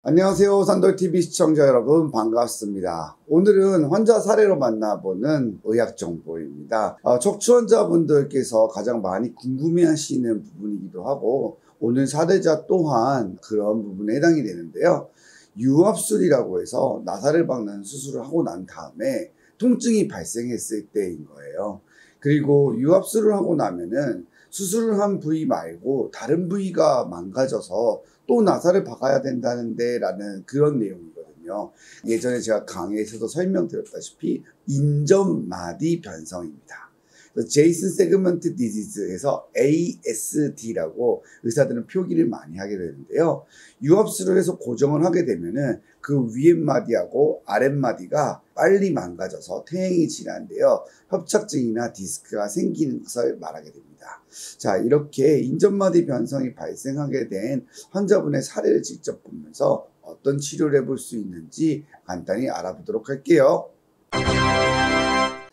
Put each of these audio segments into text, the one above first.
안녕하세요. 산돌TV 시청자 여러분 반갑습니다. 오늘은 환자 사례로 만나보는 의학정보입니다. 척추 환자분들께서 가장 많이 궁금해하시는 부분이기도 하고 오늘 사례자 또한 그런 부분에 해당이 되는데요. 유압술이라고 해서 나사를 박는 수술을 하고 난 다음에 통증이 발생했을 때인 거예요. 그리고 유압술을 하고 나면은 수술을 한 부위 말고 다른 부위가 망가져서 또 나사를 박아야 된다는데 라는 그런 내용이거든요. 예전에 제가 강의에서도 설명드렸다시피 인접마디 변성입니다. 제이슨 세그먼트 디지즈에서 ASD라고 의사들은 표기를 많이 하게 되는데요. 유압술을 해서 고정을 하게 되면은 그 위에마디하고 아랫마디가 빨리 망가져서 퇴행이 진행되어 협착증이나 디스크가 생기는 것을 말하게 됩니다. 자, 이렇게 인접마디 변성이 발생하게 된 환자분의 사례를 직접 보면서 어떤 치료를 해볼 수 있는지 간단히 알아보도록 할게요.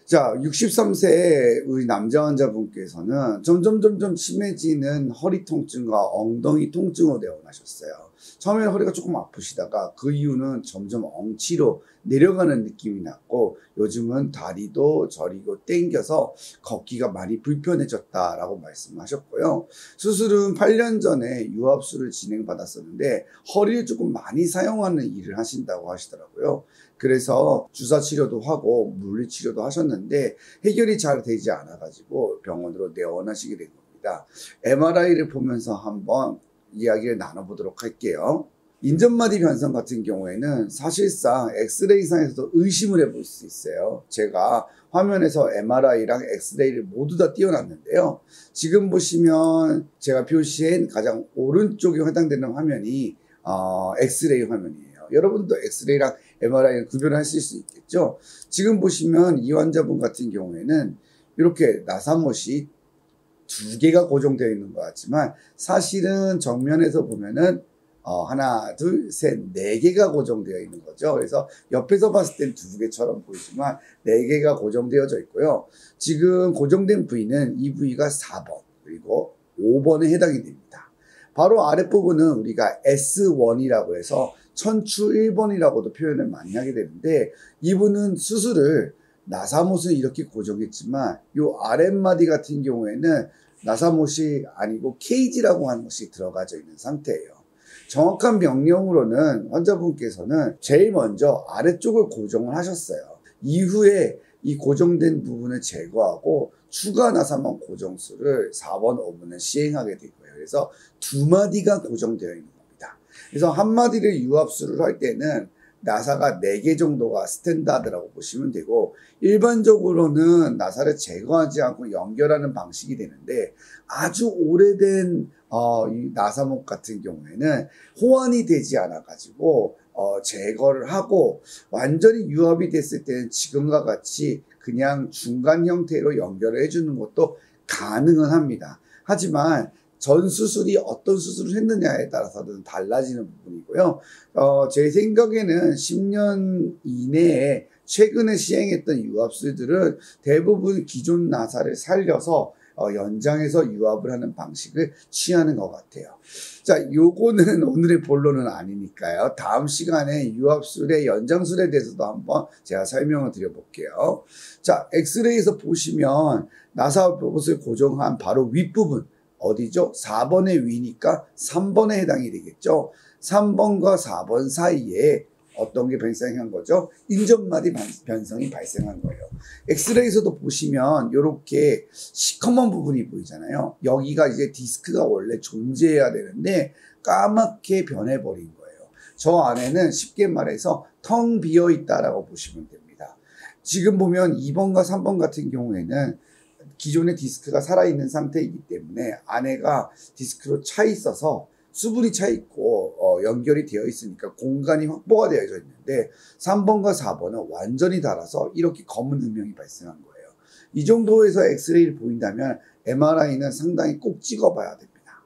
자, 63세 우리 남자 환자분께서는 점점 심해지는 허리 통증과 엉덩이 통증으로 내원하셨어요. 처음에 허리가 조금 아프시다가 그 이유는 점점 엉치로 내려가는 느낌이 났고 요즘은 다리도 저리고 땡겨서 걷기가 많이 불편해졌다라고 말씀하셨고요. 수술은 8년 전에 유압술을 진행받았었는데 허리를 조금 많이 사용하는 일을 하신다고 하시더라고요. 그래서 주사 치료도 하고 물리 치료도 하셨는데 해결이 잘 되지 않아가지고 병원으로 내원하시게 된 겁니다. MRI를 보면서 한번 이야기를 나눠보도록 할게요. 인접마디 변성 같은 경우에는 사실상 엑스레이상에서도 의심을 해볼 수 있어요. 제가 화면에서 MRI랑 엑스레이를 모두 다 띄워놨는데요. 지금 보시면 제가 표시한 가장 오른쪽에 해당되는 화면이 엑스레이 화면이에요. 여러분도 엑스레이랑 MRI를 구별하실 수 있겠죠. 지금 보시면 이 환자분 같은 경우에는 이렇게 나사못이 두 개가 고정되어 있는 것 같지만 사실은 정면에서 보면은 하나, 둘, 셋, 네 개가 고정되어 있는 거죠. 그래서 옆에서 봤을 땐 두 개처럼 보이지만 네 개가 고정되어져 있고요. 지금 고정된 부위는 이 부위가 4번 그리고 5번에 해당이 됩니다. 바로 아랫부분은 우리가 S1이라고 해서 천추 1번이라고도 표현을 많이 하게 되는데 이분은 수술을 나사못을 이렇게 고정했지만 이 아랫마디 같은 경우에는 나사못이 아니고 케이지라고 하는 것이 들어가져 있는 상태예요. 정확한 명령으로는 환자분께서는 제일 먼저 아래쪽을 고정을 하셨어요. 이후에 이 고정된 부분을 제거하고 추가 나사못 고정술을 4번, 5번을 시행하게 된 거예요. 그래서 두 마디가 고정되어 있는 겁니다. 그래서 한 마디를 유압술을 할 때는 나사가 4개 정도가 스탠다드라고 보시면 되고 일반적으로는 나사를 제거하지 않고 연결하는 방식이 되는데 아주 오래된 이 나사목 같은 경우에는 호환이 되지 않아 가지고 제거를 하고 완전히 유압이 됐을 때는 지금과 같이 그냥 중간 형태로 연결을 해주는 것도 가능은 합니다. 하지만 전 수술이 어떤 수술을 했느냐에 따라서는 달라지는 부분이고요. 제 생각에는 10년 이내에 최근에 시행했던 유압술들은 대부분 기존 나사를 살려서 연장해서 유압을 하는 방식을 취하는 것 같아요. 자, 요거는 오늘의 본론은 아니니까요. 다음 시간에 유압술의 연장술에 대해서도 한번 제가 설명을 드려볼게요. 자, 엑스레이에서 보시면 나사못을 고정한 바로 윗부분 어디죠? 4번의 위니까 3번에 해당이 되겠죠. 3번과 4번 사이에 어떤 게 발생한 거죠? 인접마디 변성이 발생한 거예요. 엑스레이에서도 보시면 이렇게 시커먼 부분이 보이잖아요. 여기가 이제 디스크가 원래 존재해야 되는데 까맣게 변해버린 거예요. 저 안에는 쉽게 말해서 텅 비어 있다라고 보시면 됩니다. 지금 보면 2번과 3번 같은 경우에는 기존의 디스크가 살아있는 상태이기 때문에 안에가 디스크로 차 있어서 수분이 차 있고 연결이 되어 있으니까 공간이 확보가 되어져 있는데 3번과 4번은 완전히 닳아서 이렇게 검은 음영이 발생한 거예요. 이 정도에서 엑스레이를 보인다면 MRI는 상당히 꼭 찍어봐야 됩니다.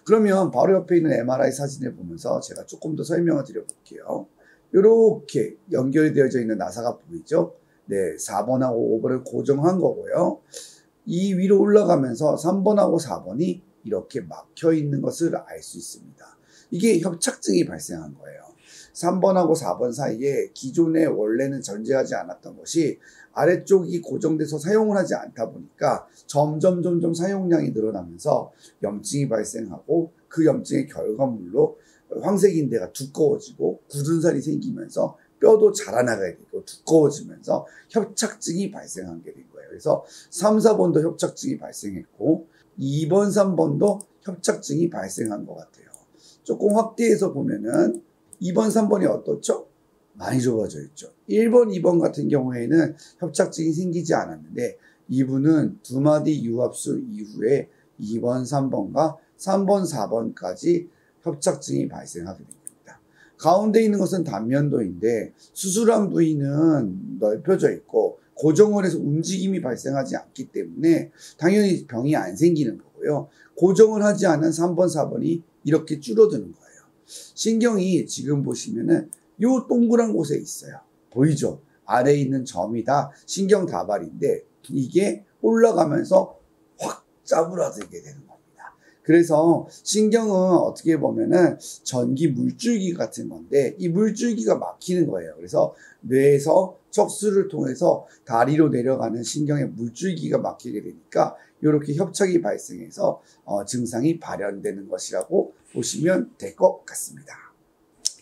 그러면 바로 옆에 있는 MRI 사진을 보면서 제가 조금 더 설명을 드려볼게요. 이렇게 연결이 되어져 있는 나사가 보이죠? 네, 4번하고 5번을 고정한 거고요. 이 위로 올라가면서 3번하고 4번이 이렇게 막혀 있는 것을 알 수 있습니다. 이게 협착증이 발생한 거예요. 3번하고 4번 사이에 기존에 원래는 전제하지 않았던 것이 아래쪽이 고정돼서 사용을 하지 않다 보니까 점점 사용량이 늘어나면서 염증이 발생하고 그 염증의 결과물로 황색인대가 두꺼워지고 굳은 살이 생기면서 뼈도 자라나게 되고 두꺼워지면서 협착증이 발생하게 된 거예요. 그래서 3, 4번도 협착증이 발생했고 2번, 3번도 협착증이 발생한 것 같아요. 조금 확대해서 보면은 2번, 3번이 어떻죠? 많이 좁아져 있죠. 1번, 2번 같은 경우에는 협착증이 생기지 않았는데 이분은 두 마디 유압술 이후에 2번, 3번과 3번, 4번까지 협착증이 발생하게 됩니다. 가운데 있는 것은 단면도인데 수술한 부위는 넓혀져 있고 고정을 해서 움직임이 발생하지 않기 때문에 당연히 병이 안 생기는 거고요. 고정을 하지 않은 3번, 4번이 이렇게 줄어드는 거예요. 신경이 지금 보시면은 요 동그란 곳에 있어요. 보이죠? 아래에 있는 점이 다 신경 다발인데 이게 올라가면서 확 짜부라들게 되는 겁니다. 그래서 신경은 어떻게 보면은 전기 물줄기 같은 건데 이 물줄기가 막히는 거예요. 그래서 뇌에서 척수를 통해서 다리로 내려가는 신경의 물줄기가 막히게 되니까 이렇게 협착이 발생해서 증상이 발현되는 것이라고 보시면 될 것 같습니다.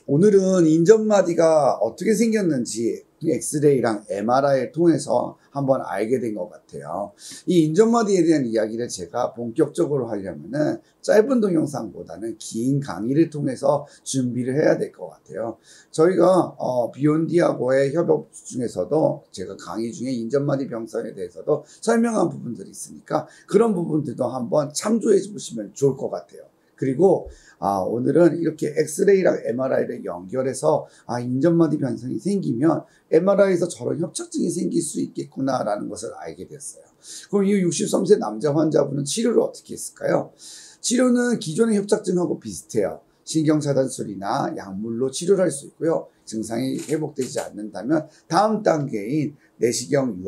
오늘은 인전마디가 어떻게 생겼는지 엑스레이랑 MRI를 통해서 한번 알게 된 것 같아요. 이 인전마디에 대한 이야기를 제가 본격적으로 하려면은 짧은 동영상보다는 긴 강의를 통해서 준비를 해야 될 것 같아요. 저희가 비욘디하고의 협업 중에서도 제가 강의 중에 인전마디 병선에 대해서도 설명한 부분들이 있으니까 그런 부분들도 한번 참조해 보시면 좋을 것 같아요. 그리고 오늘은 이렇게 엑스레이랑 MRI를 연결해서 인전마디 변성이 생기면 MRI에서 저런 협착증이 생길 수 있겠구나라는 것을 알게 됐어요. 그럼 이 63세 남자 환자분은 치료를 어떻게 했을까요? 치료는 기존의 협착증하고 비슷해요. 신경차단술이나 약물로 치료를 할 수 있고요. 증상이 회복되지 않는다면 다음 단계인 내시경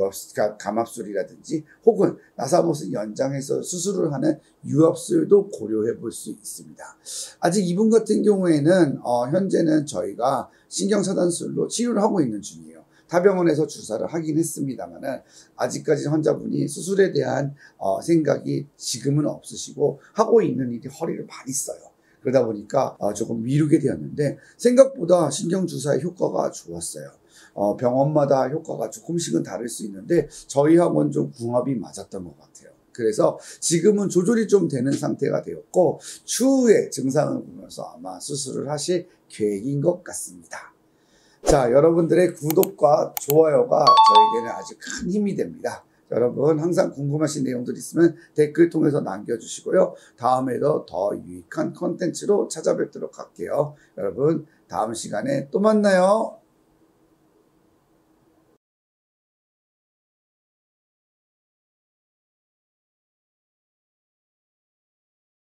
감압술이라든지 혹은 나사못을 연장해서 수술을 하는 유압술도 고려해 볼 수 있습니다. 아직 이분 같은 경우에는 현재는 저희가 신경차단술로 치료를 하고 있는 중이에요. 타병원에서 주사를 하긴 했습니다만은 아직까지 환자분이 수술에 대한 생각이 지금은 없으시고 하고 있는 일이 허리를 많이 써요. 그러다 보니까 조금 미루게 되었는데 생각보다 신경주사의 효과가 좋았어요. 병원마다 효과가 조금씩은 다를 수 있는데 저희하고는 좀 궁합이 맞았던 것 같아요. 그래서 지금은 조절이 좀 되는 상태가 되었고 추후에 증상을 보면서 아마 수술을 하실 계획인 것 같습니다. 자, 여러분들의 구독과 좋아요가 저에게는 아주 큰 힘이 됩니다. 여러분 항상 궁금하신 내용들 있으면 댓글 통해서 남겨주시고요. 다음에도 더 유익한 컨텐츠로 찾아뵙도록 할게요. 여러분 다음 시간에 또 만나요.